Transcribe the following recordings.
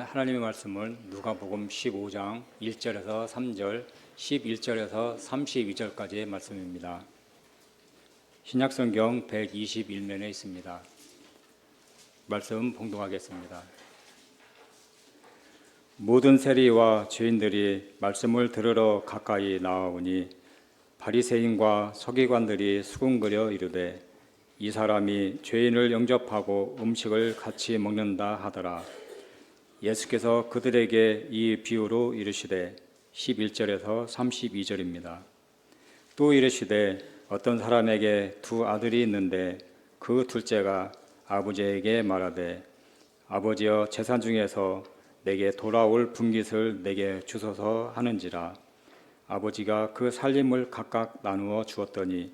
하나님의 말씀은 누가복음 15장 1절에서 3절, 11절에서 32절까지의 말씀입니다. 신약성경 121면에 있습니다. 말씀 봉독하겠습니다. 모든 세리와 죄인들이 말씀을 들으러 가까이 나아오니 바리새인과 서기관들이 수군거려 이르되 이 사람이 죄인을 영접하고 음식을 같이 먹는다 하더라. 예수께서 그들에게 이 비유로 이르시되 11절에서 32절입니다. 또 이르시되 어떤 사람에게 두 아들이 있는데 그 둘째가 아버지에게 말하되 아버지여 재산 중에서 내게 돌아올 분깃을 내게 주소서 하는지라. 아버지가 그 살림을 각각 나누어 주었더니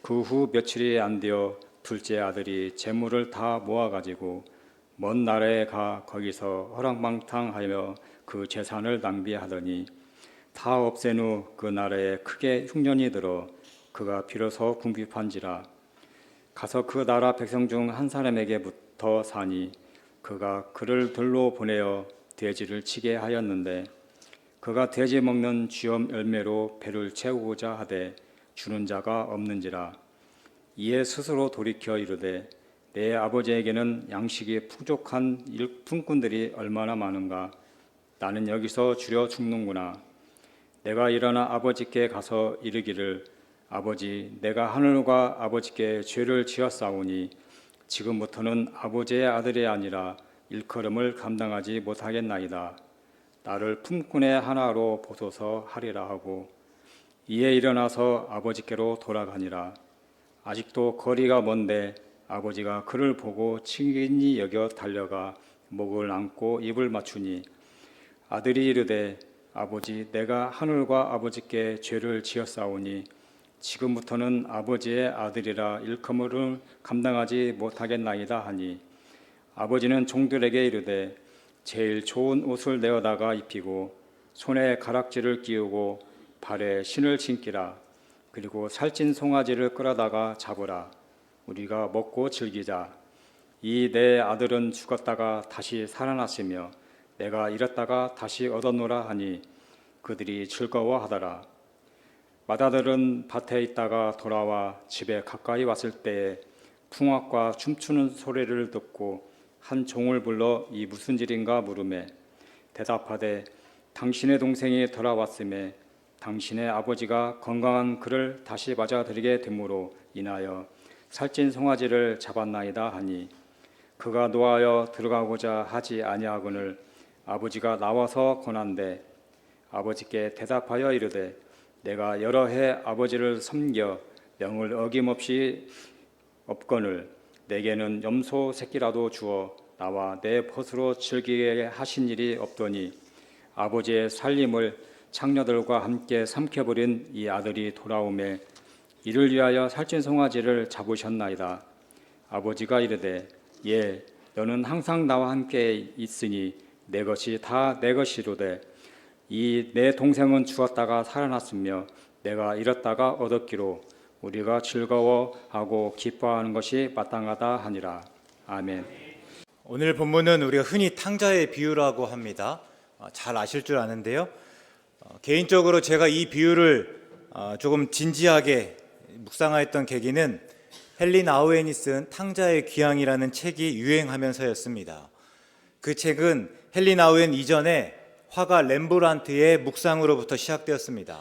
그 후 며칠이 안 되어 둘째 아들이 재물을 다 모아가지고 먼 나라에 가 거기서 허랑방탕하여 그 재산을 낭비하더니 다 없앤 후 그 나라에 크게 흉년이 들어 그가 비로소 궁핍한지라. 가서 그 나라 백성 중 한 사람에게부터 사니 그가 그를 들로 보내어 돼지를 치게 하였는데 그가 돼지 먹는 쥐엄 열매로 배를 채우고자 하되 주는 자가 없는지라. 이에 스스로 돌이켜 이르되 내 아버지에게는 양식이 풍족한 일꾼들이 얼마나 많은가. 나는 여기서 주려 죽는구나. 내가 일어나 아버지께 가서 이르기를 아버지 내가 하늘과 아버지께 죄를 지었사오니 지금부터는 아버지의 아들이 아니라 일컬음을 감당하지 못하겠나이다. 나를 품꾼의 하나로 보소서 하리라 하고 이에 일어나서 아버지께로 돌아가니라. 아직도 거리가 먼데 아버지가 그를 보고 친근히 여겨 달려가 목을 안고 입을 맞추니 아들이 이르되 아버지 내가 하늘과 아버지께 죄를 지었사오니 지금부터는 아버지의 아들이라 일컬음을 감당하지 못하겠나이다 하니 아버지는 종들에게 이르되 제일 좋은 옷을 내어다가 입히고 손에 가락지를 끼우고 발에 신을 신기라. 그리고 살찐 송아지를 끌어다가 잡으라. 우리가 먹고 즐기자. 이 내 아들은 죽었다가 다시 살아났으며 내가 잃었다가 다시 얻었노라 하니 그들이 즐거워하더라. 맏아들은 밭에 있다가 돌아와 집에 가까이 왔을 때에 풍악과 춤추는 소리를 듣고 한 종을 불러 이 무슨 일인가 물으매 대답하되 당신의 동생이 돌아왔음에 당신의 아버지가 건강한 그를 다시 맞아들이게 됨으로 인하여 살찐 송아지를 잡았나이다 하니 그가 노하여 들어가고자 하지 아니하거늘 아버지가 나와서 권한대 아버지께 대답하여 이르되 내가 여러 해 아버지를 섬겨 명을 어김없이 없거늘 내게는 염소 새끼라도 주어 나와 내 벗으로 즐기게 하신 일이 없더니 아버지의 살림을 창녀들과 함께 삼켜버린 이 아들이 돌아오매 이를 위하여 살찐 송아지를 잡으셨나이다. 아버지가 이르되 예 너는 항상 나와 함께 있으니 내 것이 다 내 것이로되 이 내 동생은 죽었다가 살아났으며 내가 잃었다가 얻었기로 우리가 즐거워하고 기뻐하는 것이 마땅하다 하니라. 아멘. 오늘 본문은 우리가 흔히 탕자의 비유라고 합니다. 잘 아실 줄 아는데요. 개인적으로 제가 이 비유를 조금 진지하게 묵상하였던 계기는 헨리 나우엔이 쓴 탕자의 귀향이라는 책이 유행하면서였습니다. 그 책은 헨리 나우엔 이전에 화가 렘브란트의 묵상으로부터 시작되었습니다.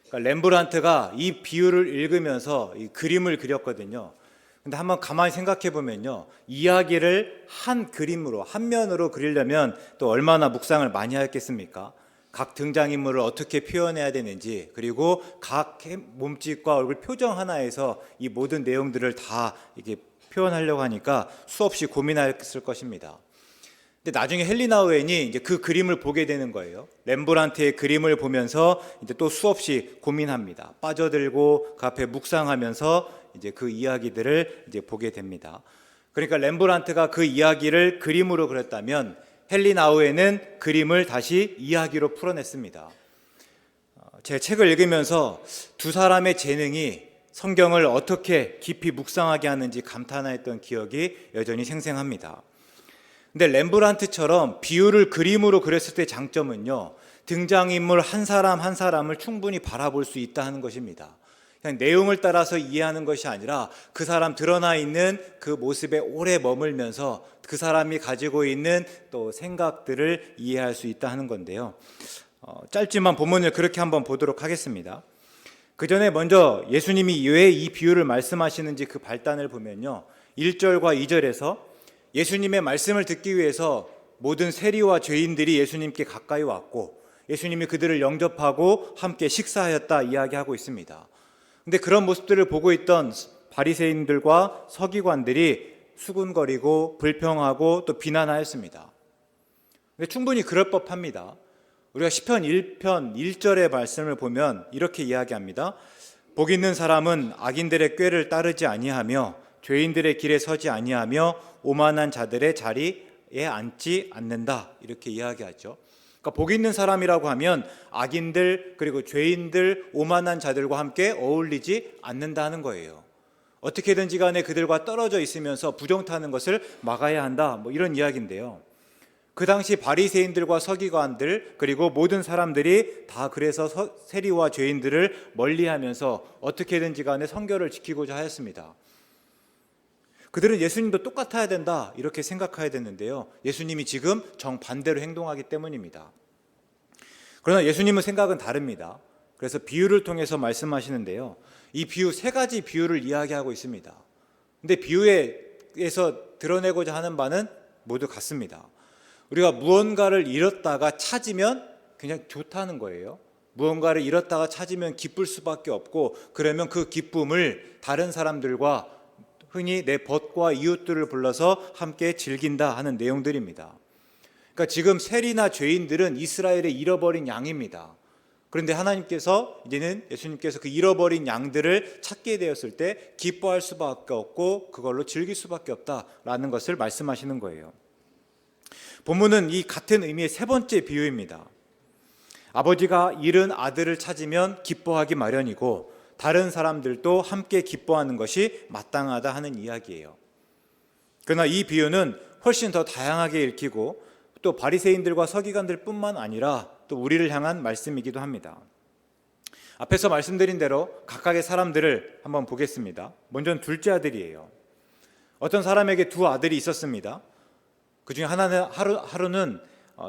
그러니까 렘브란트가 이 비유를 읽으면서 이 그림을 그렸거든요. 근데 한번 가만히 생각해 보면요, 이야기를 한 그림으로, 한 면으로 그리려면 또 얼마나 묵상을 많이 하였겠습니까? 각 등장인물을 어떻게 표현해야 되는지, 그리고 각 몸짓과 얼굴 표정 하나에서 이 모든 내용들을 다 이렇게 표현하려고 하니까 수없이 고민하였을 것입니다. 근데 나중에 헨리 나우엔이 이제 그 그림을 보게 되는 거예요. 렘브란트의 그림을 보면서 이제 또 수없이 고민합니다. 빠져들고 그 앞에 묵상하면서 이제 그 이야기들을 이제 보게 됩니다. 그러니까 렘브란트가 그 이야기를 그림으로 그렸다면 헨리 나우엔은 그림을 다시 이야기로 풀어냈습니다. 제 책을 읽으면서 두 사람의 재능이 성경을 어떻게 깊이 묵상하게 하는지 감탄했던 기억이 여전히 생생합니다. 근데 렘브란트처럼 비유를 그림으로 그렸을 때 장점은요, 등장인물 한 사람 한 사람을 충분히 바라볼 수 있다 하는 것입니다. 그냥 내용을 따라서 이해하는 것이 아니라 그 사람 드러나 있는 그 모습에 오래 머물면서 그 사람이 가지고 있는 또 생각들을 이해할 수 있다 하는 건데요. 짧지만 본문을 그렇게 한번 보도록 하겠습니다. 그 전에 먼저 예수님이 왜 이 비유를 말씀하시는지 그 발단을 보면요, 1절과 2절에서 예수님의 말씀을 듣기 위해서 모든 세리와 죄인들이 예수님께 가까이 왔고 예수님이 그들을 영접하고 함께 식사하였다 이야기하고 있습니다. 근데 그런 모습들을 보고 있던 바리새인들과 서기관들이 수군거리고 불평하고 또 비난하였습니다. 근데 충분히 그럴 법합니다. 우리가 시편 1편 1절의 말씀을 보면 이렇게 이야기합니다. 복 있는 사람은 악인들의 꾀를 따르지 아니하며 죄인들의 길에 서지 아니하며 오만한 자들의 자리에 앉지 않는다, 이렇게 이야기하죠. 그러니까 복 있는 사람이라고 하면 악인들 그리고 죄인들 오만한 자들과 함께 어울리지 않는다는 거예요. 어떻게든지 간에 그들과 떨어져 있으면서 부정타는 것을 막아야 한다, 이런 이야기인데요. 그 당시 바리새인들과 서기관들 그리고 모든 사람들이 다 그래서 세리와 죄인들을 멀리하면서 어떻게든지 간에 성결을 지키고자 하였습니다. 그들은 예수님도 똑같아야 된다 이렇게 생각해야 됐는데요, 예수님이 지금 정반대로 행동하기 때문입니다. 그러나 예수님의 생각은 다릅니다. 그래서 비유를 통해서 말씀하시는데요, 이 비유 세 가지 비유를 이야기하고 있습니다. 근데 비유에서 드러내고자 하는 바는 모두 같습니다. 우리가 무언가를 잃었다가 찾으면 그냥 좋다는 거예요. 무언가를 잃었다가 찾으면 기쁠 수밖에 없고, 그러면 그 기쁨을 다른 사람들과 흔히 내 벗과 이웃들을 불러서 함께 즐긴다 하는 내용들입니다. 그러니까 지금 세리나 죄인들은 이스라엘의 잃어버린 양입니다. 그런데 하나님께서 이제는 예수님께서 그 잃어버린 양들을 찾게 되었을 때 기뻐할 수밖에 없고 그걸로 즐길 수밖에 없다라는 것을 말씀하시는 거예요. 본문은 이 같은 의미의 세 번째 비유입니다. 아버지가 잃은 아들을 찾으면 기뻐하기 마련이고 다른 사람들도 함께 기뻐하는 것이 마땅하다 하는 이야기예요. 그러나 이 비유는 훨씬 더 다양하게 읽히고 또 바리새인들과 서기관들 뿐만 아니라 또 우리를 향한 말씀이기도 합니다. 앞에서 말씀드린 대로 각각의 사람들을 한번 보겠습니다. 먼저는 둘째 아들이에요. 어떤 사람에게 두 아들이 있었습니다. 그 중에 하루는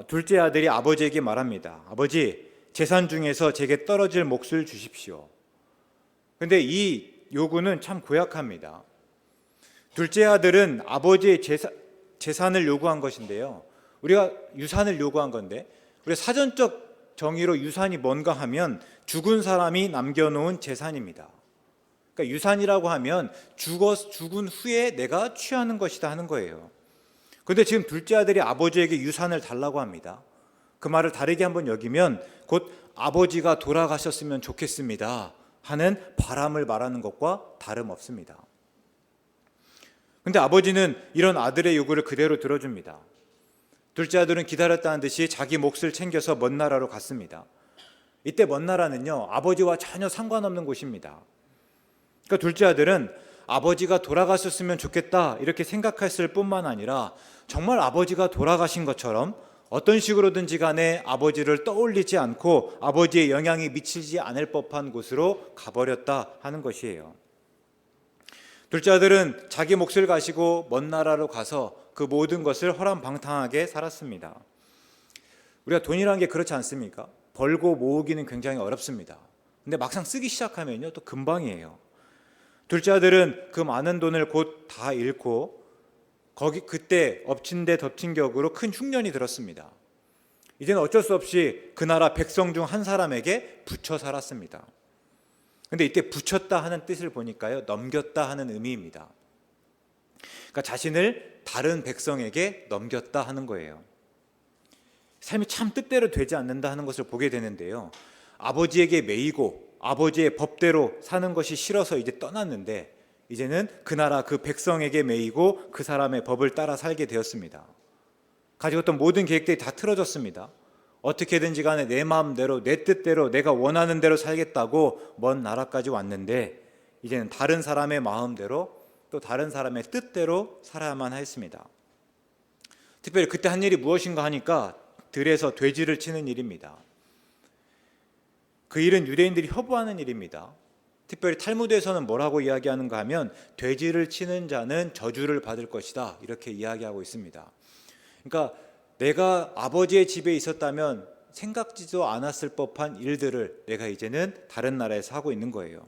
둘째 아들이 아버지에게 말합니다. 아버지, 재산 중에서 제게 떨어질 몫을 주십시오. 그런데 이 요구는 참 고약합니다. 둘째 아들은 아버지의 재산을 요구한 것인데요, 우리가 유산을 요구한 건데, 우리가 사전적 정의로 유산이 뭔가 하면 죽은 사람이 남겨놓은 재산입니다. 그러니까 유산이라고 하면 죽은 후에 내가 취하는 것이다 하는 거예요. 그런데 지금 둘째 아들이 아버지에게 유산을 달라고 합니다. 그 말을 다르게 한번 여기면 곧 아버지가 돌아가셨으면 좋겠습니다 하는 바람을 말하는 것과 다름없습니다. 그런데 아버지는 이런 아들의 요구를 그대로 들어줍니다. 둘째 아들은 기다렸다는 듯이 자기 몫을 챙겨서 먼 나라로 갔습니다. 이때 먼 나라는요, 아버지와 전혀 상관없는 곳입니다. 그러니까 둘째 아들은 아버지가 돌아가셨으면 좋겠다 이렇게 생각했을 뿐만 아니라 정말 아버지가 돌아가신 것처럼 어떤 식으로든지 간에 아버지를 떠올리지 않고 아버지의 영향이 미치지 않을 법한 곳으로 가버렸다 하는 것이에요. 둘째 아들은 자기 몫을 가지고 먼 나라로 가서 그 모든 것을 허랑방탕하게 살았습니다. 우리가 돈이라는 게 그렇지 않습니까? 벌고 모으기는 굉장히 어렵습니다. 근데 막상 쓰기 시작하면요, 또 금방이에요. 둘째 아들은 그 많은 돈을 곧 다 잃고 그때 엎친 데 덮친 격으로 큰 흉년이 들었습니다. 이제는 어쩔 수 없이 그 나라 백성 중 한 사람에게 붙여 살았습니다. 근데 이때 붙였다 하는 뜻을 보니까요, 넘겼다 하는 의미입니다. 그러니까 자신을 다른 백성에게 넘겼다 하는 거예요. 삶이 참 뜻대로 되지 않는다 하는 것을 보게 되는데요, 아버지에게 매이고 아버지의 법대로 사는 것이 싫어서 이제 떠났는데 이제는 그 나라 그 백성에게 매이고 그 사람의 법을 따라 살게 되었습니다. 가지고 있던 모든 계획들이 다 틀어졌습니다. 어떻게든지 간에 내 마음대로 내 뜻대로 내가 원하는 대로 살겠다고 먼 나라까지 왔는데 이제는 다른 사람의 마음대로 또 다른 사람의 뜻대로 살아야만 했습니다. 특별히 그때 한 일이 무엇인가 하니까 들에서 돼지를 치는 일입니다. 그 일은 유대인들이 협오하는 일입니다. 특별히 탈무드에서는 뭐라고 이야기하는가 하면 돼지를 치는 자는 저주를 받을 것이다, 이렇게 이야기하고 있습니다. 그러니까 내가 아버지의 집에 있었다면 생각지도 않았을 법한 일들을 내가 이제는 다른 나라에서 하고 있는 거예요.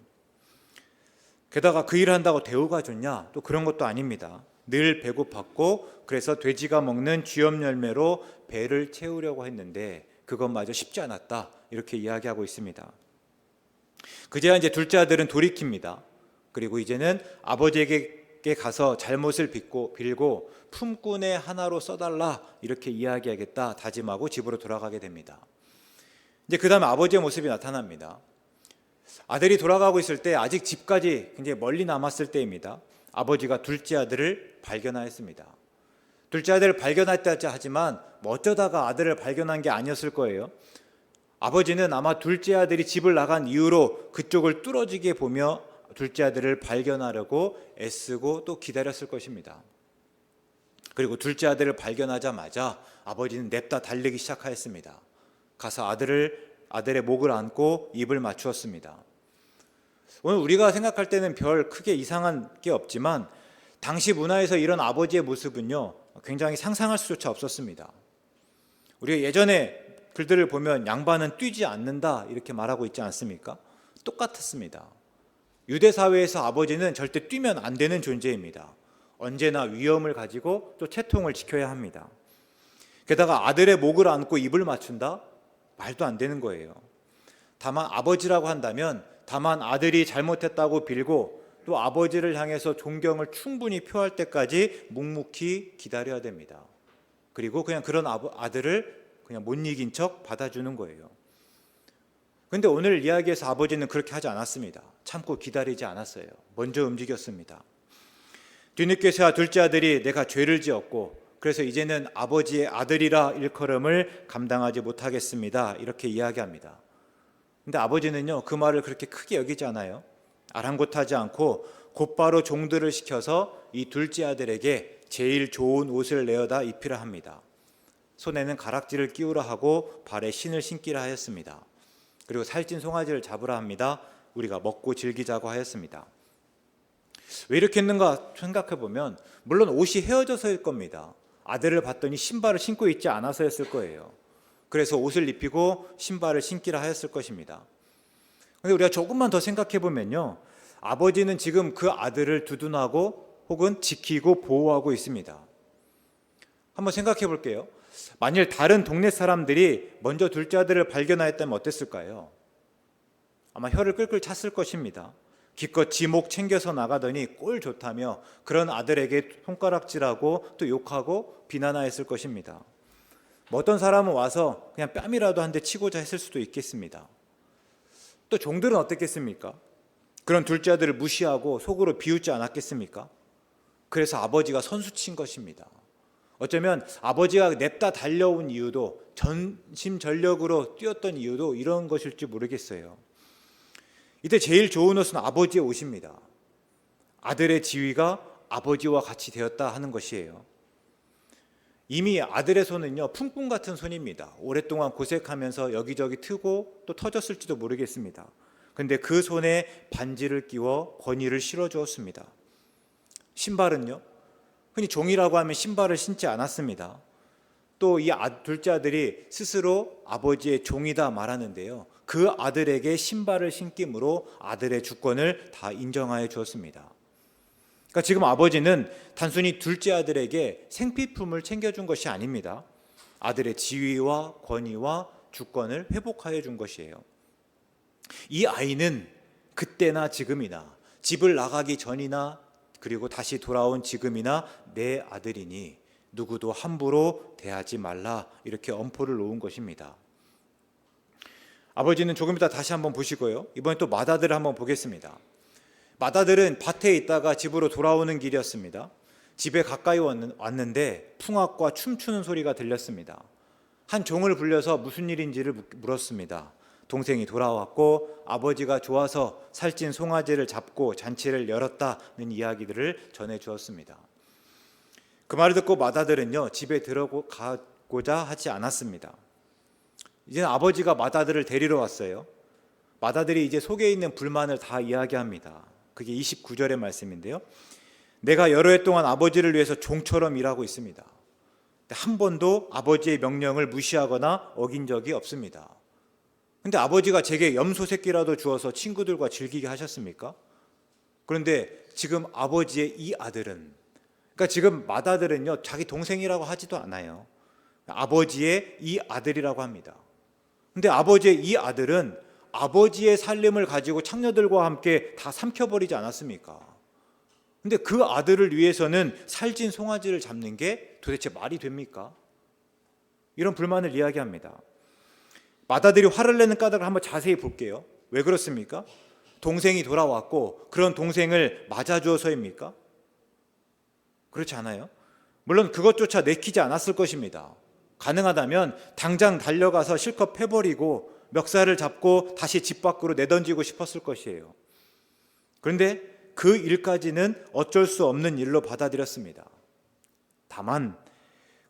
게다가 그 일을 한다고 대우가 좋냐? 또 그런 것도 아닙니다. 늘 배고팠고 그래서 돼지가 먹는 쥐염 열매로 배를 채우려고 했는데 그것마저 쉽지 않았다, 이렇게 이야기하고 있습니다. 그제야 이제 둘째 아들은 돌이킵니다. 그리고 이제는 아버지에게 가서 잘못을 빌고 품꾼의 하나로 써달라, 이렇게 이야기하겠다 다짐하고 집으로 돌아가게 됩니다. 이제 그 다음에 아버지의 모습이 나타납니다. 아들이 돌아가고 있을 때 아직 집까지 굉장히 멀리 남았을 때입니다. 아버지가 둘째 아들을 발견하였습니다. 둘째 아들을 발견했다 하지만 어쩌다가 아들을 발견한 게 아니었을 거예요. 아버지는 아마 둘째 아들이 집을 나간 이후로 그쪽을 뚫어지게 보며 둘째 아들을 발견하려고 애쓰고 또 기다렸을 것입니다. 그리고 둘째 아들을 발견하자마자 아버지는 냅다 달리기 시작하였습니다. 가서 아들의 목을 안고 입을 맞추었습니다. 오늘 우리가 생각할 때는 별 크게 이상한 게 없지만 당시 문화에서 이런 아버지의 모습은요, 굉장히 상상할 수조차 없었습니다. 우리가 예전에 글들을 보면 양반은 뛰지 않는다, 이렇게 말하고 있지 않습니까? 똑같았습니다. 유대 사회에서 아버지는 절대 뛰면 안 되는 존재입니다. 언제나 위엄을 가지고 또 채통을 지켜야 합니다. 게다가 아들의 목을 안고 입을 맞춘다? 말도 안 되는 거예요. 다만 아버지라고 한다면 다만 아들이 잘못했다고 빌고 또 아버지를 향해서 존경을 충분히 표할 때까지 묵묵히 기다려야 됩니다. 그리고 그냥 그런 아들을 그냥 못 이긴 척 받아주는 거예요. 그런데 오늘 이야기에서 아버지는 그렇게 하지 않았습니다. 참고 기다리지 않았어요. 먼저 움직였습니다. 뒤늦게서야 둘째 아들이 내가 죄를 지었고 그래서 이제는 아버지의 아들이라 일컬음을 감당하지 못하겠습니다, 이렇게 이야기합니다. 근데 아버지는요, 그 말을 그렇게 크게 여기지 않아요. 아랑곳하지 않고 곧바로 종들을 시켜서 이 둘째 아들에게 제일 좋은 옷을 내어다 입히라 합니다. 손에는 가락지를 끼우라 하고 발에 신을 신기라 하였습니다. 그리고 살찐 송아지를 잡으라 합니다. 우리가 먹고 즐기자고 하였습니다. 왜 이렇게 했는가 생각해 보면 물론 옷이 헤어져서일 겁니다. 아들을 봤더니 신발을 신고 있지 않아서였을 거예요. 그래서 옷을 입히고 신발을 신기라 하였을 것입니다. 그런데 우리가 조금만 더 생각해 보면요, 아버지는 지금 그 아들을 두둔하고 혹은 지키고 보호하고 있습니다. 한번 생각해 볼게요. 만일 다른 동네 사람들이 먼저 둘째 아들을 발견하였다면 어땠을까요? 아마 혀를 끌끌 찼을 것입니다. 기껏 지목 챙겨서 나가더니 꼴 좋다며 그런 아들에게 손가락질하고 또 욕하고 비난하였을 것입니다. 뭐 어떤 사람은 와서 그냥 뺨이라도 한 대 치고자 했을 수도 있겠습니다. 또 종들은 어땠겠습니까? 그런 둘째 아들을 무시하고 속으로 비웃지 않았겠습니까? 그래서 아버지가 선수친 것입니다. 어쩌면 아버지가 냅다 달려온 이유도, 전심전력으로 뛰었던 이유도 이런 것일지 모르겠어요. 이때 제일 좋은 옷은 아버지의 옷입니다. 아들의 지위가 아버지와 같이 되었다 하는 것이에요. 이미 아들의 손은요, 품꾼 같은 손입니다. 오랫동안 고생하면서 여기저기 트고 또 터졌을지도 모르겠습니다. 그런데 그 손에 반지를 끼워 권위를 실어주었습니다. 신발은요, 흔히 종이라고 하면 신발을 신지 않았습니다. 또 이 둘째 아들이 스스로 아버지의 종이다 말하는데요, 그 아들에게 신발을 신김으로 아들의 주권을 다 인정하여 주었습니다. 그러니까 지금 아버지는 단순히 둘째 아들에게 생필품을 챙겨준 것이 아닙니다. 아들의 지위와 권위와 주권을 회복하여 준 것이에요. 이 아이는 그때나 지금이나 집을 나가기 전이나 그리고 다시 돌아온 지금이나 내 아들이니 누구도 함부로 대하지 말라, 이렇게 엄포를 놓은 것입니다. 아버지는 조금 이따 다시 한번 보시고요, 이번에 또 맏아들을 한번 보겠습니다. 맏아들은 밭에 있다가 집으로 돌아오는 길이었습니다. 집에 가까이 왔는데 풍악과 춤추는 소리가 들렸습니다. 한 종을 불려서 무슨 일인지를 물었습니다. 동생이 돌아왔고 아버지가 좋아서 살찐 송아지를 잡고 잔치를 열었다는 이야기들을 전해주었습니다. 그 말을 듣고 맏아들은요, 집에 들어가고자 하지 않았습니다. 이제는 아버지가 맏아들을 데리러 왔어요. 맏아들이 이제 속에 있는 불만을 다 이야기합니다. 그게 29절의 말씀인데요. 내가 여러 해 동안 아버지를 위해서 종처럼 일하고 있습니다. 한 번도 아버지의 명령을 무시하거나 어긴 적이 없습니다. 근데 아버지가 제게 염소 새끼라도 주어서 친구들과 즐기게 하셨습니까? 그런데 지금 아버지의 이 아들은, 그러니까 지금 맏아들은요, 자기 동생이라고 하지도 않아요. 아버지의 이 아들이라고 합니다. 근데 아버지의 이 아들은 아버지의 살림을 가지고 창녀들과 함께 다 삼켜버리지 않았습니까? 근데 그 아들을 위해서는 살찐 송아지를 잡는 게 도대체 말이 됩니까? 이런 불만을 이야기합니다. 맏아들이 화를 내는 까닭을 한번 자세히 볼게요. 왜 그렇습니까? 동생이 돌아왔고 그런 동생을 맞아주어서입니까? 그렇지 않아요. 물론 그것조차 내키지 않았을 것입니다. 가능하다면 당장 달려가서 실컷 패버리고 멱살을 잡고 다시 집 밖으로 내던지고 싶었을 것이에요. 그런데 그 일까지는 어쩔 수 없는 일로 받아들였습니다. 다만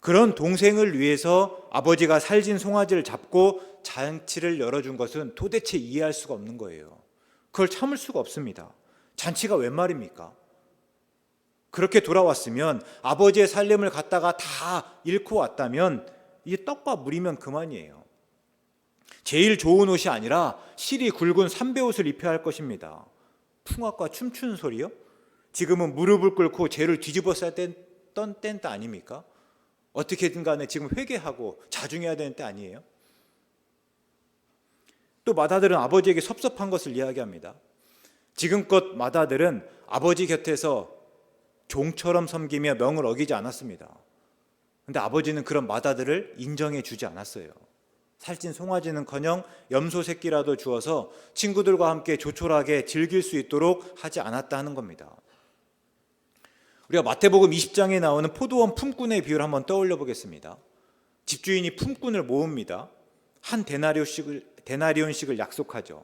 그런 동생을 위해서 아버지가 살진 송아지를 잡고 잔치를 열어준 것은 도대체 이해할 수가 없는 거예요. 그걸 참을 수가 없습니다. 잔치가 웬 말입니까? 그렇게 돌아왔으면 아버지의 살림을 갖다가 다 잃고 왔다면 이게 떡밥 물이면 그만이에요. 제일 좋은 옷이 아니라 실이 굵은 삼배옷을 입혀야 할 것입니다. 풍악과 춤추는 소리요? 지금은 무릎을 꿇고 죄를 뒤집어 쌌던 때 아닙니까? 어떻게든 간에 지금 회개하고 자중해야 되는 때 아니에요? 또 맏아들은 아버지에게 섭섭한 것을 이야기합니다. 지금껏 맏아들은 아버지 곁에서 종처럼 섬기며 명을 어기지 않았습니다. 그런데 아버지는 그런 맏아들을 인정해 주지 않았어요. 살찐 송아지는커녕 염소 새끼라도 주어서 친구들과 함께 조촐하게 즐길 수 있도록 하지 않았다 하는 겁니다. 우리가 마태복음 20장에 나오는 포도원 품꾼의 비유를 한번 떠올려 보겠습니다. 집주인이 품꾼을 모읍니다. 한 데나리온씩을 약속하죠.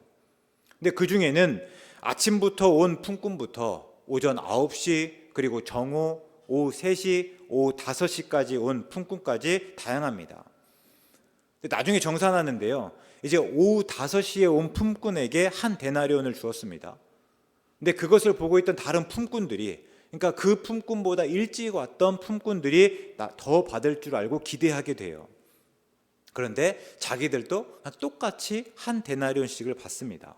근데 그 중에는 아침부터 온 품꾼부터 오전 9시, 그리고 정오, 오후 3시, 오후 5시까지 온 품꾼까지 다양합니다. 나중에 정산하는데요, 이제 오후 5시에 온 품꾼에게 한 데나리온을 주었습니다. 근데 그것을 보고 있던 다른 품꾼들이, 그러니까 그 품꾼보다 일찍 왔던 품꾼들이 더 받을 줄 알고 기대하게 돼요. 그런데 자기들도 똑같이 한 데나리온씩을 받습니다.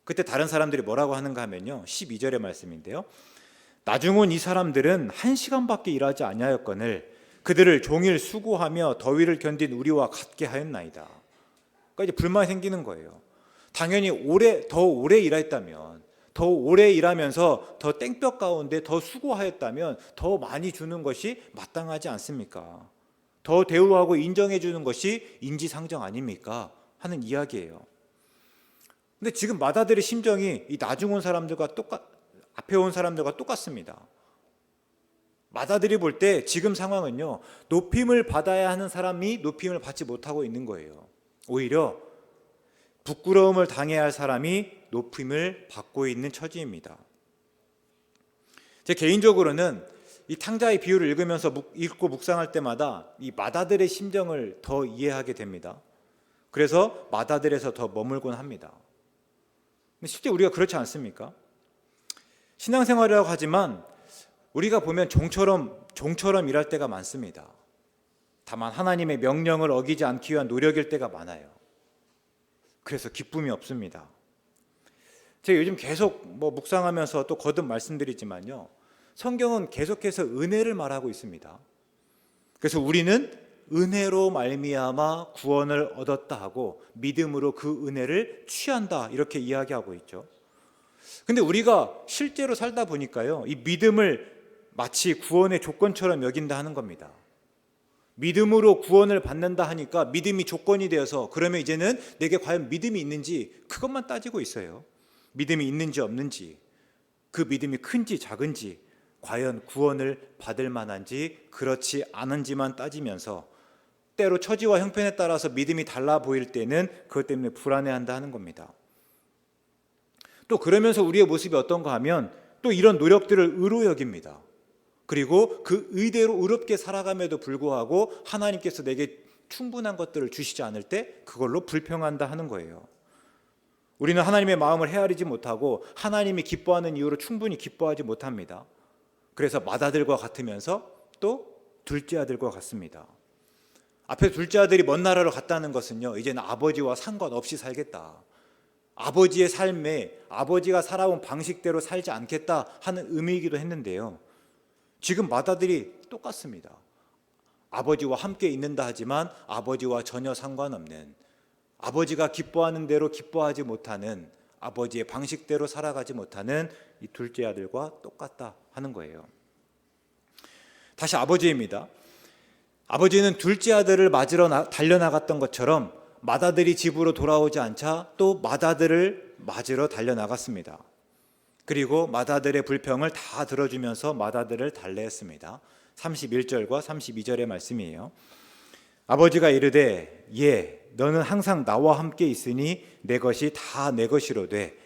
그때 다른 사람들이 뭐라고 하는가 하면요, 12절의 말씀인데요, 나중 온 이 사람들은 1시간밖에 일하지 아니하였거늘 그들을 종일 수고하며 더위를 견딘 우리와 같게 하였나이다. 그러니까 이제 불만이 생기는 거예요. 당연히 더 오래 일했다면, 더 오래 일하면서 더 땡볕 가운데 더 수고하였다면 더 많이 주는 것이 마땅하지 않습니까? 더 대우하고 인정해 주는 것이 인지상정 아닙니까? 하는 이야기예요. 근데 지금 맏아들의 심정이 이 나중 온 사람들과 앞에 온 사람들과 똑같습니다. 맏아들이 볼 때 지금 상황은요, 높임을 받아야 하는 사람이 높임을 받지 못하고 있는 거예요. 오히려 부끄러움을 당해야 할 사람이 높임을 받고 있는 처지입니다. 제 개인적으로는 이 탕자의 비유를 읽으면서 읽고 묵상할 때마다 이 맏아들의 심정을 더 이해하게 됩니다. 그래서 맏아들에서 더 머물곤 합니다. 근데 실제 우리가 그렇지 않습니까? 신앙생활이라고 하지만 우리가 보면 종처럼 일할 때가 많습니다. 다만 하나님의 명령을 어기지 않기 위한 노력일 때가 많아요. 그래서 기쁨이 없습니다. 제가 요즘 계속 묵상하면서 또 거듭 말씀드리지만요, 성경은 계속해서 은혜를 말하고 있습니다. 그래서 우리는 은혜로 말미암아 구원을 얻었다 하고 믿음으로 그 은혜를 취한다, 이렇게 이야기하고 있죠. 근데 우리가 실제로 살다 보니까요, 이 믿음을 마치 구원의 조건처럼 여긴다 하는 겁니다. 믿음으로 구원을 받는다 하니까 믿음이 조건이 되어서 그러면 이제는 내게 과연 믿음이 있는지 그것만 따지고 있어요. 믿음이 있는지 없는지, 그 믿음이 큰지 작은지, 과연 구원을 받을 만한지 그렇지 않은지만 따지면서 때로 처지와 형편에 따라서 믿음이 달라 보일 때는 그것 때문에 불안해한다 하는 겁니다. 또 그러면서 우리의 모습이 어떤가 하면 또 이런 노력들을 의로 여깁니다. 그리고 그 의대로 의롭게 살아감에도 불구하고 하나님께서 내게 충분한 것들을 주시지 않을 때 그걸로 불평한다 하는 거예요. 우리는 하나님의 마음을 헤아리지 못하고 하나님이 기뻐하는 이유로 충분히 기뻐하지 못합니다. 그래서 맏아들과 같으면서 또 둘째 아들과 같습니다. 앞에 둘째 아들이 먼 나라로 갔다는 것은요, 이제는 아버지와 상관없이 살겠다, 아버지의 삶에 아버지가 살아온 방식대로 살지 않겠다 하는 의미이기도 했는데요, 지금 맏아들이 똑같습니다. 아버지와 함께 있는다 하지만 아버지와 전혀 상관없는, 아버지가 기뻐하는 대로 기뻐하지 못하는, 아버지의 방식대로 살아가지 못하는 이 둘째 아들과 똑같다 하는 거예요. 다시 아버지입니다. 아버지는 둘째 아들을 맞으러 달려나갔던 것처럼 맏아들이 집으로 돌아오지 않자 또 맏아들을 맞으러 달려나갔습니다. 그리고 맏아들의 불평을 다 들어주면서 맏아들을 달래했습니다. 31절과 32절의 말씀이에요. 아버지가 이르되 너는 항상 나와 함께 있으니 내 것이 다 내 것이로되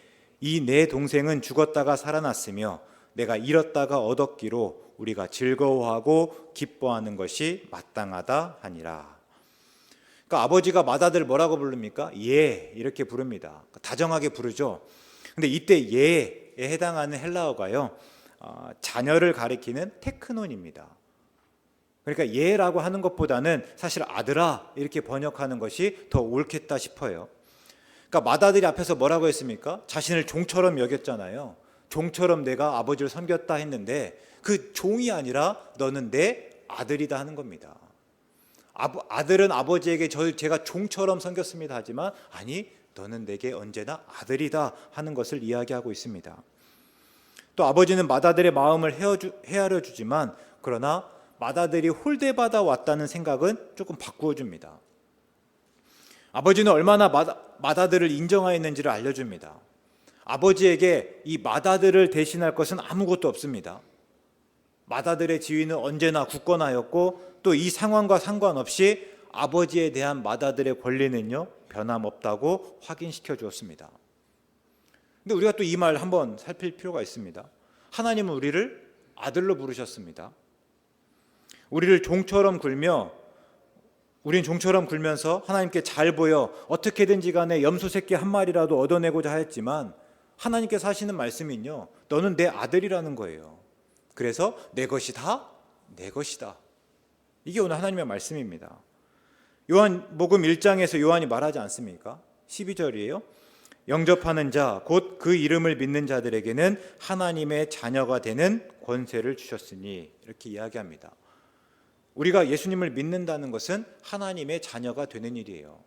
이 내 동생은 죽었다가 살아났으며 내가 잃었다가 얻었기로 우리가 즐거워하고 기뻐하는 것이 마땅하다 하니라. 그러니까 아버지가 맏아들을 뭐라고 부릅니까? 이렇게 부릅니다. 다정하게 부르죠. 근데 이때 예에 해당하는 헬라어가요, 자녀를 가리키는 테크논입니다. 그러니까 예라고 하는 것보다는 사실 아들아 이렇게 번역하는 것이 더 옳겠다 싶어요. 그러니까 맏아들이 앞에서 뭐라고 했습니까? 자신을 종처럼 여겼잖아요. 종처럼 내가 아버지를 섬겼다 했는데 그 종이 아니라 너는 내 아들이다 하는 겁니다. 아들은 아버지에게 제가 종처럼 섬겼습니다 하지만 아니, 너는 내게 언제나 아들이다 하는 것을 이야기하고 있습니다. 또 아버지는 맏아들의 마음을 헤아려 주지만 그러나 맏아들이 홀대받아 왔다는 생각은 조금 바꾸어 줍니다. 아버지는 얼마나 맏아들을 인정하였는지를 알려줍니다. 아버지에게 이 맏아들을 대신할 것은 아무것도 없습니다. 맏아들의 지위는 언제나 굳건하였고 또 이 상황과 상관없이 아버지에 대한 맏아들의 권리는요, 변함없다고 확인시켜 주었습니다. 근데 우리가 또 이 말 한번 살필 필요가 있습니다. 하나님은 우리를 아들로 부르셨습니다. 우리는 종처럼 굴면서 하나님께 잘 보여 어떻게든지 간에 염소 새끼 한 마리라도 얻어내고자 하였지만 하나님께서 하시는 말씀은요, 너는 내 아들이라는 거예요. 그래서 내 것이 다 내 것이다. 이게 오늘 하나님의 말씀입니다. 요한복음 1장에서 요한이 말하지 않습니까? 12절이에요. 영접하는 자 곧 그 이름을 믿는 자들에게는 하나님의 자녀가 되는 권세를 주셨으니, 이렇게 이야기합니다. 우리가 예수님을 믿는다는 것은 하나님의 자녀가 되는 일이에요.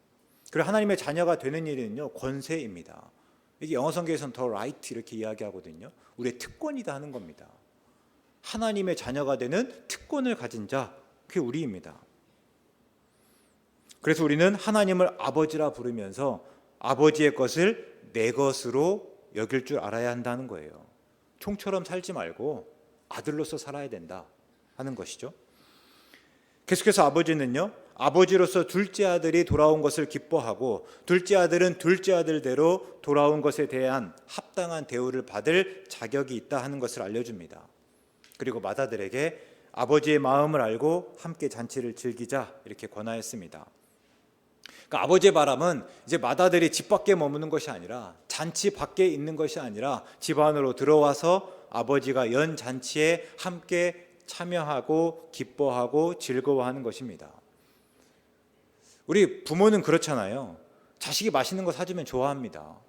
그리고 하나님의 자녀가 되는 일은요, 권세입니다. 이게 영어 성경에서는 더 라이트 이렇게 이야기하거든요. 우리의 특권이다 하는 겁니다. 하나님의 자녀가 되는 특권을 가진 자, 그게 우리입니다. 그래서 우리는 하나님을 아버지라 부르면서 아버지의 것을 내 것으로 여길 줄 알아야 한다는 거예요. 총처럼 살지 말고 아들로서 살아야 된다 하는 것이죠. 계속해서 아버지는요, 아버지로서 둘째 아들이 돌아온 것을 기뻐하고 둘째 아들은 둘째 아들대로 돌아온 것에 대한 합당한 대우를 받을 자격이 있다 하는 것을 알려줍니다. 그리고 맏아들에게 아버지의 마음을 알고 함께 잔치를 즐기자 이렇게 권하였습니다. 그러니까 아버지의 바람은 이제 맏아들이 집 밖에 머무는 것이 아니라, 잔치 밖에 있는 것이 아니라 집 안으로 들어와서 아버지가 연 잔치에 함께 참여하고 기뻐하고 즐거워하는 것입니다. 우리 부모는 그렇잖아요. 자식이 맛있는 거 사주면 좋아합니다.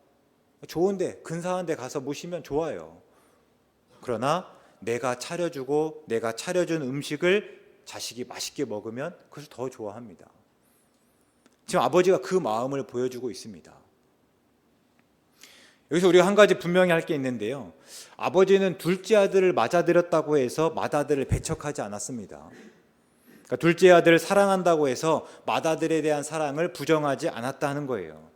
좋은데, 근사한 데 가서 모시면 좋아요. 그러나 내가 차려주고 내가 차려준 음식을 자식이 맛있게 먹으면 그것을 더 좋아합니다. 지금 아버지가 그 마음을 보여주고 있습니다. 여기서 우리가 한 가지 분명히 할 게 있는데요, 아버지는 둘째 아들을 맞아들였다고 해서 맏아들을 배척하지 않았습니다. 그러니까 둘째 아들을 사랑한다고 해서 맏아들에 대한 사랑을 부정하지 않았다는 거예요.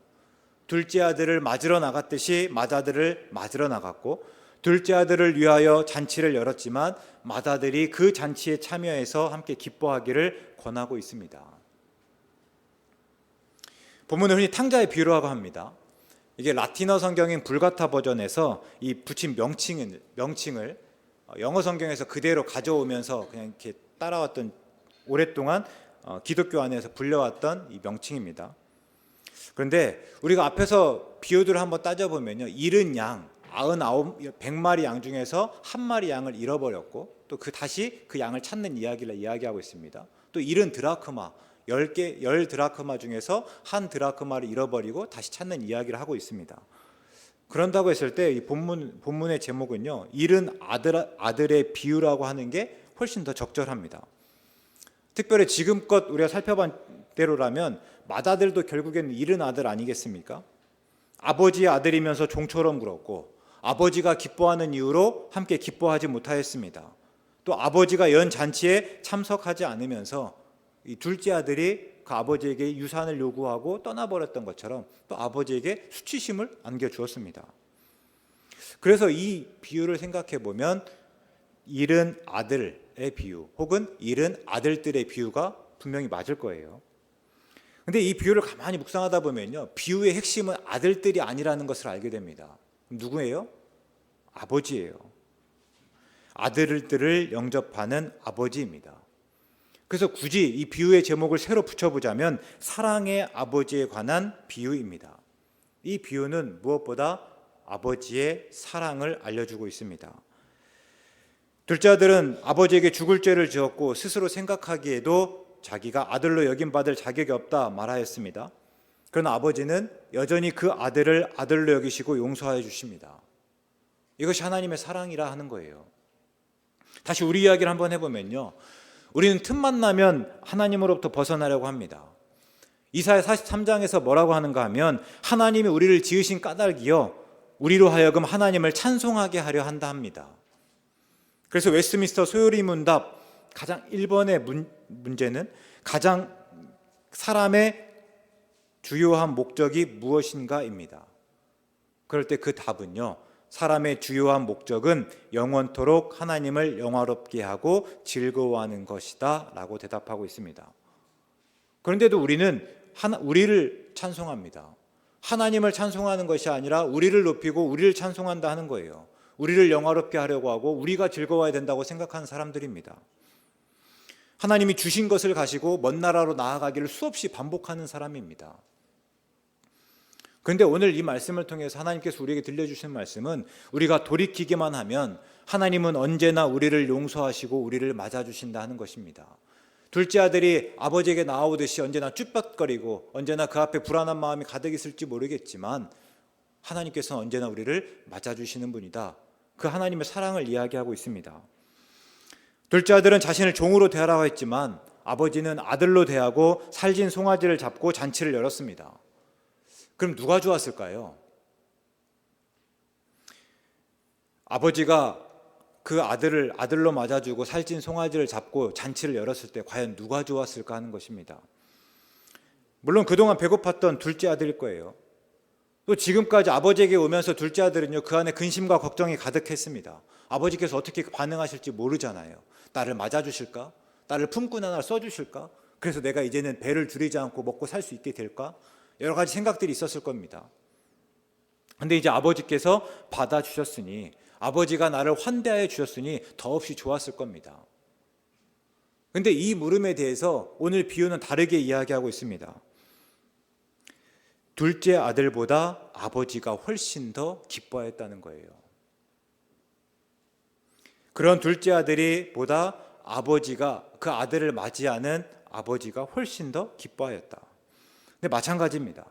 둘째 아들을 맞으러 나갔듯이 맏아들을 맞으러 나갔고, 둘째 아들을 위하여 잔치를 열었지만 맏아들이 그 잔치에 참여해서 함께 기뻐하기를 권하고 있습니다. 본문은 흔히 탕자의 비유라고 합니다. 이게 라틴어 성경인 불가타 버전에서 이 붙인 명칭을 영어 성경에서 그대로 가져오면서 그냥 이렇게 따라왔던, 오랫동안 기독교 안에서 불려왔던 이 명칭입니다. 그런데 우리가 앞에서 비유들을 한번 따져보면요, 70양, 100마리 양 중에서 한 마리 양을 잃어버렸고, 또 다시 그 양을 찾는 이야기를 이야기하고 있습니다. 또 70드라크마, 10드라크마 중에서 한 드라크마를 잃어버리고 다시 찾는 이야기를 하고 있습니다. 그런다고 했을 때 이 본문의 제목은요, 잃은 아들의 비유라고 하는 게 훨씬 더 적절합니다. 특별히 지금껏 우리가 살펴본 대로라면 맏아들도 결국에는 잃은 아들 아니겠습니까? 아버지의 아들이면서 종처럼 굴었고, 아버지가 기뻐하는 이유로 함께 기뻐하지 못하였습니다. 또 아버지가 연 잔치에 참석하지 않으면서 이 둘째 아들이 그 아버지에게 유산을 요구하고 떠나버렸던 것처럼 또 아버지에게 수치심을 안겨주었습니다. 그래서 이 비유를 생각해 보면 잃은 아들의 비유 혹은 잃은 아들들의 비유가 분명히 맞을 거예요. 근데 이 비유를 가만히 묵상하다 보면요, 비유의 핵심은 아들들이 아니라는 것을 알게 됩니다. 누구예요? 아버지예요. 아들들을 영접하는 아버지입니다. 그래서 굳이 이 비유의 제목을 새로 붙여보자면 사랑의 아버지에 관한 비유입니다. 이 비유는 무엇보다 아버지의 사랑을 알려주고 있습니다. 둘째 아들은 아버지에게 죽을 죄를 지었고 스스로 생각하기에도 자기가 아들로 여김받을 자격이 없다 말하였습니다. 그러나 아버지는 여전히 그 아들을 아들로 여기시고 용서하여 주십니다. 이것이 하나님의 사랑이라 하는 거예요. 다시 우리 이야기를 한번 해보면요, 우리는 틈만 나면 하나님으로부터 벗어나려고 합니다. 이사야 43장에서 뭐라고 하는가 하면 하나님이 우리를 지으신 까닭이요, 우리로 하여금 하나님을 찬송하게 하려 한다 합니다. 그래서 웨스트민스터 소요리 문답 가장 1번의 문제는 가장 사람의 주요한 목적이 무엇인가입니다. 그럴 때 그 답은요, 사람의 주요한 목적은 영원토록 하나님을 영화롭게 하고 즐거워하는 것이다 라고 대답하고 있습니다. 그런데도 우리는 우리를 찬송합니다. 하나님을 찬송하는 것이 아니라 우리를 높이고 우리를 찬송한다 하는 거예요. 우리를 영화롭게 하려고 하고 우리가 즐거워야 된다고 생각하는 사람들입니다. 하나님이 주신 것을 가지고 먼 나라로 나아가기를 수없이 반복하는 사람입니다. 그런데 오늘 이 말씀을 통해서 하나님께서 우리에게 들려주신 말씀은 우리가 돌이키기만 하면 하나님은 언제나 우리를 용서하시고 우리를 맞아주신다 하는 것입니다. 둘째 아들이 아버지에게 나오듯이 언제나 쭈뼛거리고 언제나 그 앞에 불안한 마음이 가득 있을지 모르겠지만 하나님께서는 언제나 우리를 맞아주시는 분이다. 그 하나님의 사랑을 이야기하고 있습니다. 둘째 아들은 자신을 종으로 대하라고 했지만 아버지는 아들로 대하고 살진 송아지를 잡고 잔치를 열었습니다. 그럼 누가 좋았을까요? 아버지가 그 아들을 아들로 맞아주고 살찐 송아지를 잡고 잔치를 열었을 때 과연 누가 좋았을까 하는 것입니다. 물론 그동안 배고팠던 둘째 아들일 거예요. 또 지금까지 아버지에게 오면서 둘째 아들은요, 그 안에 근심과 걱정이 가득했습니다. 아버지께서 어떻게 반응하실지 모르잖아요. 나를 맞아주실까? 나를 품꾼 하나 써주실까? 그래서 내가 이제는 배를 줄이지 않고 먹고 살 수 있게 될까? 여러 가지 생각들이 있었을 겁니다. 근데 이제 아버지께서 받아주셨으니, 아버지가 나를 환대하여 주셨으니 더없이 좋았을 겁니다. 근데 이 물음에 대해서 오늘 비유는 다르게 이야기하고 있습니다. 둘째 아들보다 아버지가 훨씬 더 기뻐했다는 거예요. 그런 둘째 아들이 보다 아버지가 그 아들을 맞이하는 아버지가 훨씬 더 기뻐하였다. 근데 마찬가지입니다.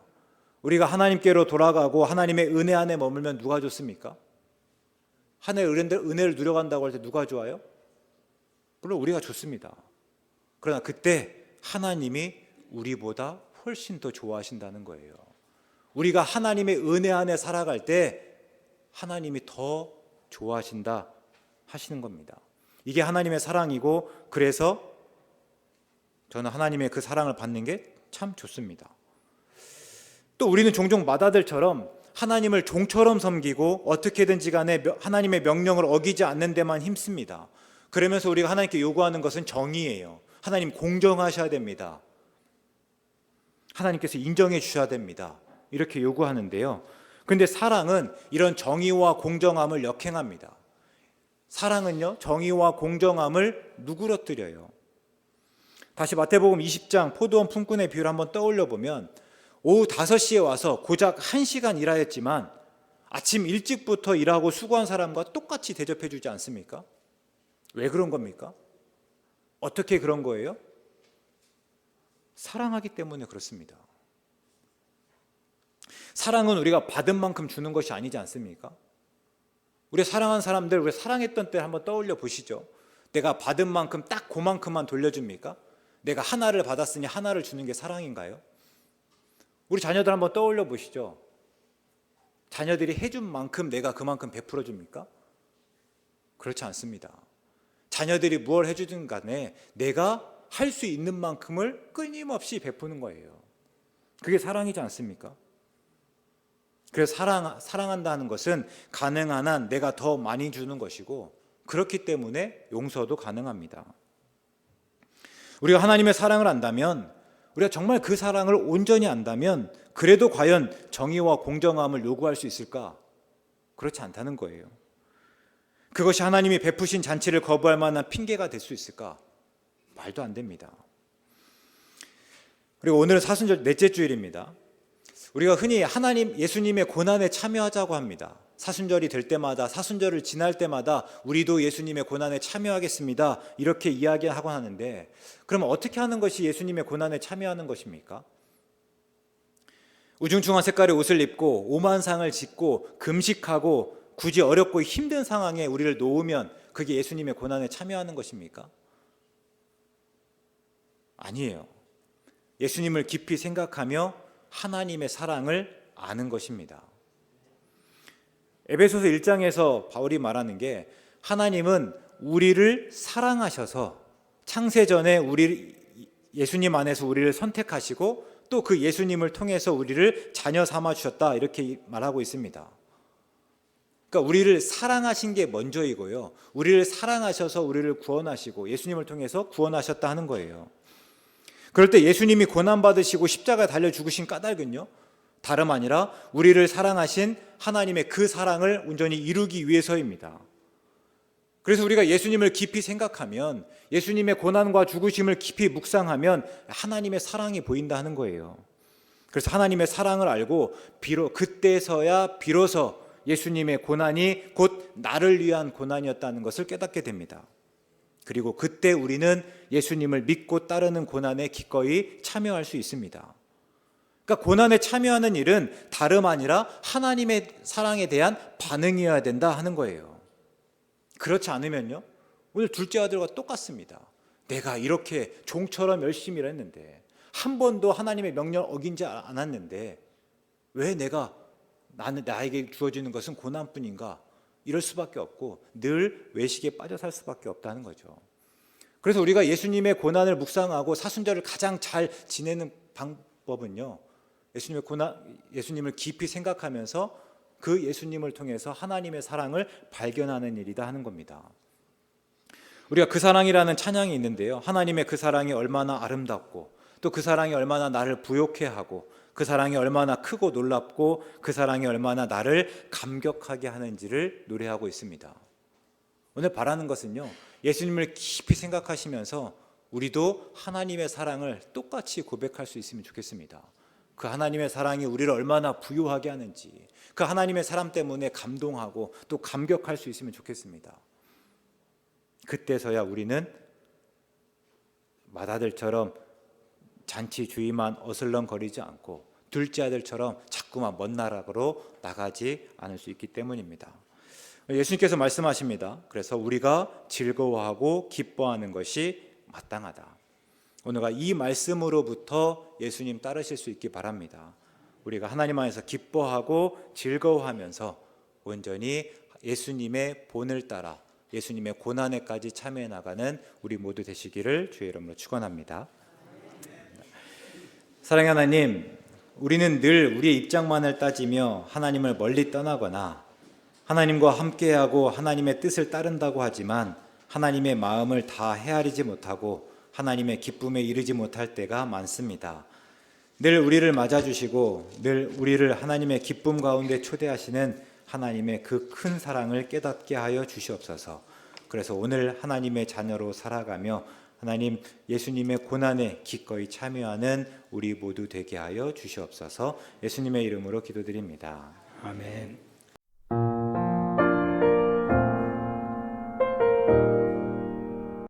우리가 하나님께로 돌아가고 하나님의 은혜 안에 머물면 누가 좋습니까? 하나님의 은혜를 누려간다고 할 때 누가 좋아요? 물론 우리가 좋습니다. 그러나 그때 하나님이 우리보다 훨씬 더 좋아하신다는 거예요. 우리가 하나님의 은혜 안에 살아갈 때 하나님이 더 좋아하신다 하시는 겁니다. 이게 하나님의 사랑이고, 그래서 저는 하나님의 그 사랑을 받는 게 참 좋습니다. 또 우리는 종종 맏아들처럼 하나님을 종처럼 섬기고 어떻게든지 간에 하나님의 명령을 어기지 않는 데만 힘씁니다. 그러면서 우리가 하나님께 요구하는 것은 정의예요. 하나님 공정하셔야 됩니다. 하나님께서 인정해 주셔야 됩니다. 이렇게 요구하는데요. 그런데 사랑은 이런 정의와 공정함을 역행합니다. 사랑은요, 정의와 공정함을 누그러뜨려요. 다시 마태복음 20장 포도원 품꾼의 비유를 한번 떠올려 보면 오후 5시에 와서 고작 1시간 일하였지만 아침 일찍부터 일하고 수고한 사람과 똑같이 대접해 주지 않습니까? 왜 그런 겁니까? 어떻게 그런 거예요? 사랑하기 때문에 그렇습니다. 사랑은 우리가 받은 만큼 주는 것이 아니지 않습니까? 우리 사랑한 사람들, 우리 사랑했던 때 한번 떠올려 보시죠. 내가 받은 만큼 딱 그만큼만 돌려줍니까? 내가 하나를 받았으니 하나를 주는 게 사랑인가요? 우리 자녀들 한번 떠올려 보시죠. 자녀들이 해준 만큼 내가 그만큼 베풀어 줍니까? 그렇지 않습니다. 자녀들이 무엇을 해주든 간에 내가 할 수 있는 만큼을 끊임없이 베푸는 거예요. 그게 사랑이지 않습니까? 그래서 사랑한다는 것은 가능한 한 내가 더 많이 주는 것이고, 그렇기 때문에 용서도 가능합니다. 우리가 하나님의 사랑을 안다면, 우리가 정말 그 사랑을 온전히 안다면 그래도 과연 정의와 공정함을 요구할 수 있을까? 그렇지 않다는 거예요. 그것이 하나님이 베푸신 잔치를 거부할 만한 핑계가 될 수 있을까? 말도 안 됩니다. 그리고 오늘은 사순절 넷째 주일입니다. 우리가 흔히 예수님의 고난에 참여하자고 합니다. 사순절이 될 때마다, 사순절을 지날 때마다 우리도 예수님의 고난에 참여하겠습니다, 이렇게 이야기하곤 하는데, 그럼 어떻게 하는 것이 예수님의 고난에 참여하는 것입니까? 우중충한 색깔의 옷을 입고 오만상을 짓고 금식하고 굳이 어렵고 힘든 상황에 우리를 놓으면 그게 예수님의 고난에 참여하는 것입니까? 아니에요. 예수님을 깊이 생각하며 하나님의 사랑을 아는 것입니다. 에베소서 1장에서 바울이 말하는 게, 하나님은 우리를 사랑하셔서 창세전에 예수님 안에서 우리를 선택하시고 또 그 예수님을 통해서 우리를 자녀 삼아 주셨다, 이렇게 말하고 있습니다. 그러니까 우리를 사랑하신 게 먼저이고요, 우리를 사랑하셔서 우리를 구원하시고 예수님을 통해서 구원하셨다 하는 거예요. 그럴 때 예수님이 고난받으시고 십자가에 달려 죽으신 까닭은요, 다름 아니라 우리를 사랑하신 하나님의 그 사랑을 온전히 이루기 위해서입니다. 그래서 우리가 예수님을 깊이 생각하면, 예수님의 고난과 죽으심을 깊이 묵상하면 하나님의 사랑이 보인다 하는 거예요. 그래서 하나님의 사랑을 알고 그때서야 비로소 예수님의 고난이 곧 나를 위한 고난이었다는 것을 깨닫게 됩니다. 그리고 그때 우리는 예수님을 믿고 따르는 고난에 기꺼이 참여할 수 있습니다. 그러니까 고난에 참여하는 일은 다름 아니라 하나님의 사랑에 대한 반응이어야 된다 하는 거예요. 그렇지 않으면요, 오늘 둘째 아들과 똑같습니다. 내가 이렇게 종처럼 열심히 일했는데, 한 번도 하나님의 명령 어긴지 않았는데 왜 나에게 주어지는 것은 고난뿐인가? 이럴 수밖에 없고 늘 외식에 빠져 살 수밖에 없다는 거죠. 그래서 우리가 예수님의 고난을 묵상하고 사순절을 가장 잘 지내는 방법은요, 예수님을 깊이 생각하면서 그 예수님을 통해서 하나님의 사랑을 발견하는 일이다 하는 겁니다. 우리가 그 사랑이라는 찬양이 있는데요, 하나님의 그 사랑이 얼마나 아름답고 또 그 사랑이 얼마나 나를 부욕해 하고 그 사랑이 얼마나 크고 놀랍고 그 사랑이 얼마나 나를 감격하게 하는지를 노래하고 있습니다. 오늘 바라는 것은요, 예수님을 깊이 생각하시면서 우리도 하나님의 사랑을 똑같이 고백할 수 있으면 좋겠습니다. 그 하나님의 사랑이 우리를 얼마나 부유하게 하는지, 그 하나님의 사랑 때문에 감동하고 또 감격할 수 있으면 좋겠습니다. 그때서야 우리는 맏아들처럼 잔치 주위만 어슬렁거리지 않고 둘째 아들처럼 자꾸만 먼 나라로 나가지 않을 수 있기 때문입니다. 예수님께서 말씀하십니다. 그래서 우리가 즐거워하고 기뻐하는 것이 마땅하다. 오늘가 이 말씀으로부터 예수님 따르실 수 있기 바랍니다. 우리가 하나님 안에서 기뻐하고 즐거워하면서 온전히 예수님의 본을 따라 예수님의 고난에까지 참여해 나가는 우리 모두 되시기를 주의 이름으로 축원합니다. 사랑의 하나님, 우리는 늘 우리의 입장만을 따지며 하나님을 멀리 떠나거나 하나님과 함께하고 하나님의 뜻을 따른다고 하지만 하나님의 마음을 다 헤아리지 못하고 하나님의 기쁨에 이르지 못할 때가 많습니다. 늘 우리를 맞아주시고 늘 우리를 하나님의 기쁨 가운데 초대하시는 하나님의 그 큰 사랑을 깨닫게 하여 주시옵소서. 그래서 오늘 하나님의 자녀로 살아가며 하나님 예수님의 고난에 기꺼이 참여하는 우리 모두 되게 하여 주시옵소서. 예수님의 이름으로 기도드립니다. 아멘.